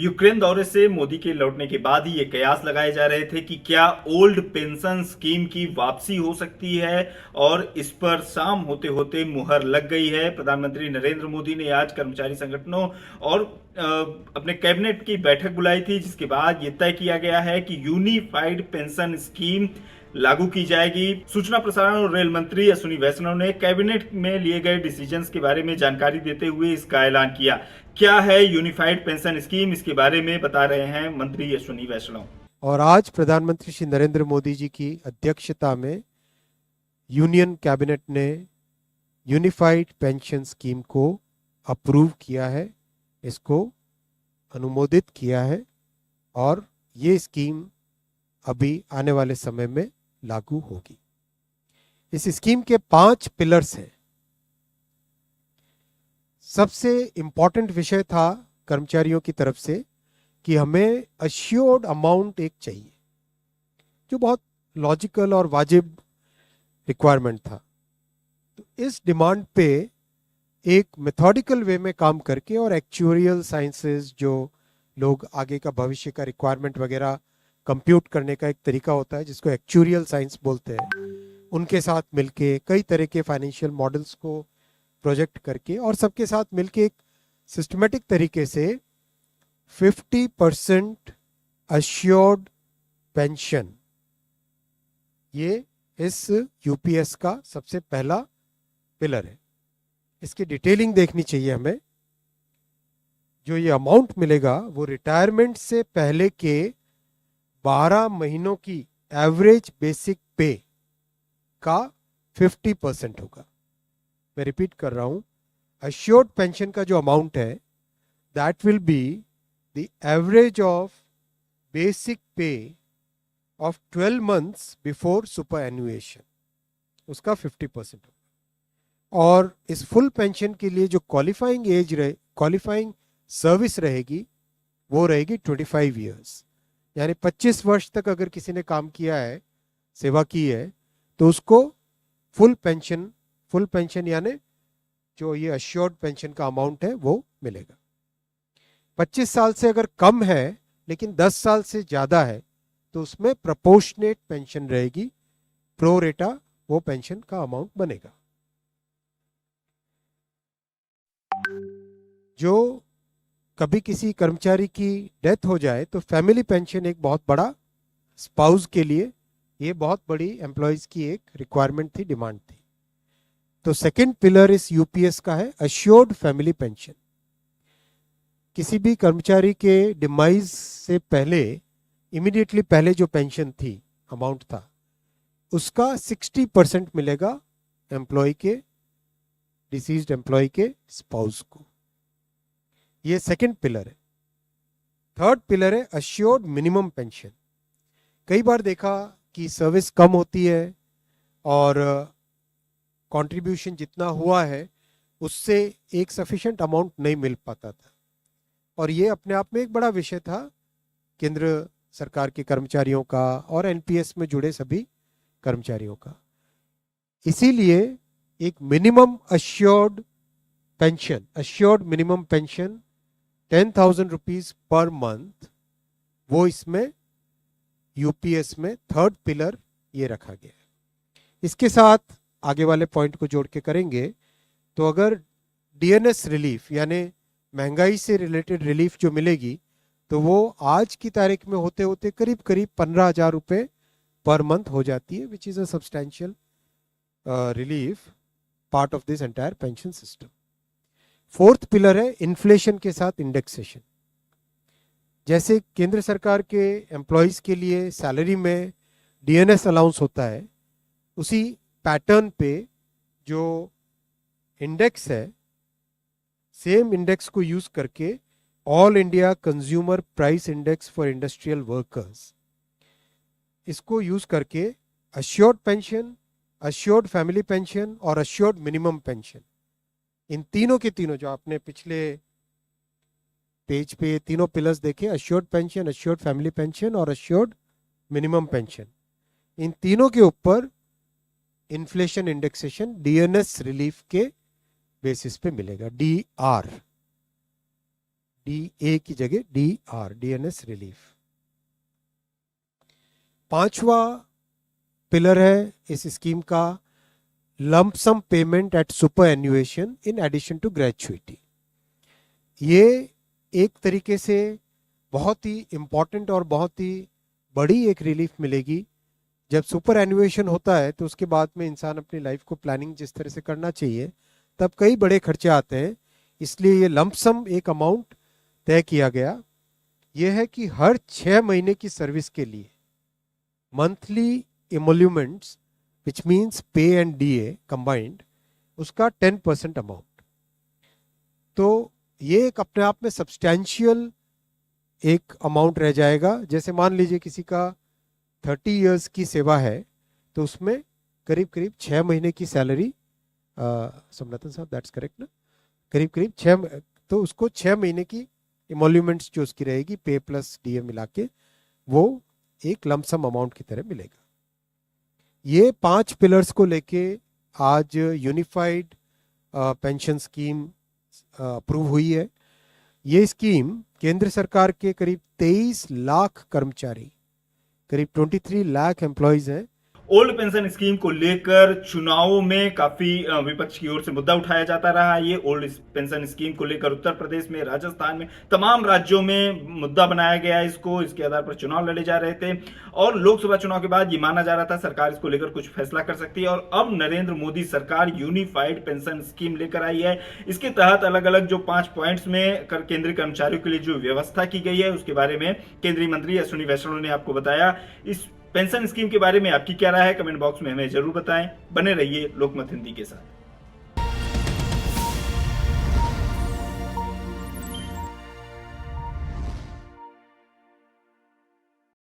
Ukraine दौरे से मोदी के लौटने के बाद ही ये कयास लगाए जा रहे थे कि क्या ओल्ड पेंशन स्कीम की वापसी हो सकती है, और इस पर शाम होते होते मुहर लग गई है। प्रधानमंत्री नरेंद्र मोदी ने आज कर्मचारी संगठनों और अपने कैबिनेट की बैठक बुलाई थी, जिसके बाद ये तय किया गया है कि यूनिफाइड पेंशन स्कीम लागू की जाएगी। सूचना प्रसारण और रेल मंत्री अश्विनी वैष्णव ने कैबिनेट में लिए गए डिसीजंस के बारे में जानकारी देते हुए इसका ऐलान किया। क्या है यूनिफाइड पेंशन स्कीम, इसके बारे में बता रहे हैं मंत्री अश्विनी वैष्णव। और आज प्रधानमंत्री श्री नरेंद्र मोदी जी की अध्यक्षता में यूनियन कैबिनेट ने यूनिफाइड पेंशन स्कीम को अप्रूव किया है, इसको अनुमोदित किया है और ये स्कीम अभी आने वाले समय में लागू होगी। इस स्कीम के 5 पिलर्स हैं। सबसे इंपॉर्टेंट विषय था कर्मचारियों की तरफ से कि हमें अश्योर्ड अमाउंट एक चाहिए, जो बहुत लॉजिकल और वाजिब रिक्वायरमेंट था। तो इस डिमांड पे एक मेथोडिकल वे में काम करके और एक्चुअरियल साइंसेस, जो लोग आगे का भविष्य का रिक्वायरमेंट वगैरह कंप्यूट करने का एक तरीका होता है जिसको एक्चुअरियल साइंस बोलते हैं, उनके साथ मिलके कई तरह के फाइनेंशियल मॉडल्स को प्रोजेक्ट करके और सबके साथ मिलके एक सिस्टमेटिक तरीके से 50% अश्योर्ड पेंशन, ये इस यूपीएस का सबसे पहला पिलर है। इसकी डिटेलिंग देखनी चाहिए हमें। जो ये अमाउंट मिलेगा वो रिटायरमेंट से पहले के 12 महीनों की एवरेज बेसिक पे का 50% होगा। मैं रिपीट कर रहा हूं, अश्योर्ड पेंशन का जो अमाउंट है that will be the average of basic पे ऑफ 12 मंथ्स बिफोर सुपर एनुएशन, उसका 50% होगा। और इस फुल पेंशन के लिए जो क्वालिफाइंग सर्विस रहेगी वो रहेगी 25 ईयर्स, यानी 25 वर्ष तक अगर किसी ने काम किया है, सेवा की है, तो उसको फुल पेंशन यानी जो ये अश्योर्ड पेंशन का अमाउंट है वो मिलेगा। 25 साल से अगर कम है लेकिन 10 साल से ज्यादा है तो उसमें प्रोपोर्शनेट पेंशन रहेगी, प्रो रेटा वो पेंशन का अमाउंट बनेगा। जो कभी किसी कर्मचारी की डेथ हो जाए तो फैमिली पेंशन एक बहुत बड़ा, स्पाउस के लिए ये बहुत बड़ी एम्प्लॉयज की एक रिक्वायरमेंट थी, डिमांड थी। तो सेकंड पिलर इस यूपीएस का है अश्योर्ड फैमिली पेंशन। किसी भी कर्मचारी के डिमाइज से पहले, इमीडिएटली पहले जो पेंशन थी, अमाउंट था, उसका 60% मिलेगा एम्प्लॉय के, डिसीज्ड एम्प्लॉय के स्पाउस को। ये सेकंड पिलर है। थर्ड पिलर है अश्योर्ड मिनिमम पेंशन। कई बार देखा कि सर्विस कम होती है और कंट्रीब्यूशन जितना हुआ है उससे एक सफिशिएंट अमाउंट नहीं मिल पाता था, और ये अपने आप में एक बड़ा विषय था केंद्र सरकार के कर्मचारियों का और एनपीएस में जुड़े सभी कर्मचारियों का। इसीलिए एक minimum assured pension, assured minimum pension 10,000 rupees per month, वो इसमें यूपीएस में थर्ड पिलर ये रखा गया है। इसके साथ आगे वाले पॉइंट को जोड़ के करेंगे तो अगर डीएनएस रिलीफ यानी महंगाई से रिलेटेड रिलीफ जो मिलेगी तो वो आज की तारीख में होते होते करीब करीब 15,000 रुपये पर मंथ हो जाती है, which is a substantial relief part of this entire pension system. Fourth pillar है इन्फ्लेशन के साथ इंडेक्सेशन। जैसे केंद्र सरकार के एम्प्लॉयज के लिए सैलरी में डीएनएस अलाउंस होता है, उसी पैटर्न पे जो इंडेक्स है, सेम इंडेक्स को यूज करके all India consumer price index for industrial workers, इसको यूज करके assured pension, assured family pension और अश्योर्ड मिनिमम पेंशन, इन तीनों के तीनों जो आपने पिछले पेज पे तीनों पिलर्स देखे, assured pension, assured family pension और अश्योर्ड मिनिमम पेंशन, इन तीनों के ऊपर इन्फ्लेशन इंडेक्सेशन डीएनएस रिलीफ के बेसिस पे मिलेगा, डीआर, DA की जगह DR, DNS रिलीफ। पांचवा पिलर है इस स्कीम का lump sum payment at superannuation in addition to gratuity. ये एक तरीके से बहुत ही इंपॉर्टेंट और बहुत ही बड़ी एक रिलीफ मिलेगी। जब सुपर एन्युएशन होता है तो उसके बाद में इंसान अपनी लाइफ को प्लानिंग जिस तरह से करना चाहिए तब कई बड़े खर्चे आते हैं, इसलिए ये लंप सम एक अमाउंट तय किया गया। यह है कि हर 6 महीने की सर्विस के लिए मंथली emoluments which means पे एंड DA combined उसका 10% अमाउंट। तो ये एक अपने आप में सब्सटैंशियल एक अमाउंट रह जाएगा। जैसे मान लीजिए किसी का 30 इयर्स की सेवा है तो उसमें करीब करीब 6 महीने की सैलरी, समनाथन साहब दैट्स करेक्ट ना, करीब करीब 6, तो उसको 6 महीने की इमोल्यूमेंट्स जो उसकी रहेगी पे प्लस DA मिला के वो एक लमसम अमाउंट की तरह मिलेगा। ये 5 पिलर्स को लेके आज यूनिफाइड पेंशन स्कीम अप्रूव हुई है। ये स्कीम केंद्र सरकार के करीब 23 लाख कर्मचारी, करीब 23 लाख एम्प्लॉयज हैं। ओल्ड पेंशन स्कीम को लेकर चुनावों में काफी विपक्ष की ओर से मुद्दा उठाया जाता रहा। ये ओल्ड पेंशन स्कीम को लेकर उत्तर प्रदेश में, राजस्थान में, तमाम राज्यों में मुद्दा बनाया गया इसको। इसके आधार पर चुनाव लड़े जा रहे थे और लोकसभा चुनाव के बाद ये माना जा रहा था सरकार इसको लेकर कुछ फैसला कर सकती है। और अब नरेंद्र मोदी सरकार यूनिफाइड पेंशन स्कीम लेकर आई है। इसके तहत अलग अलग जो 5 पॉइंट्स में केंद्रीय कर्मचारियों के लिए जो व्यवस्था की गई है उसके बारे में केंद्रीय मंत्री अश्विनी वैष्णव ने आपको बताया। इस पेंशन स्कीम के बारे में आपकी क्या राय है, कमेंट बॉक्स में हमें जरूर बताएं। बने रहिए लोकमत हिंदी के साथ।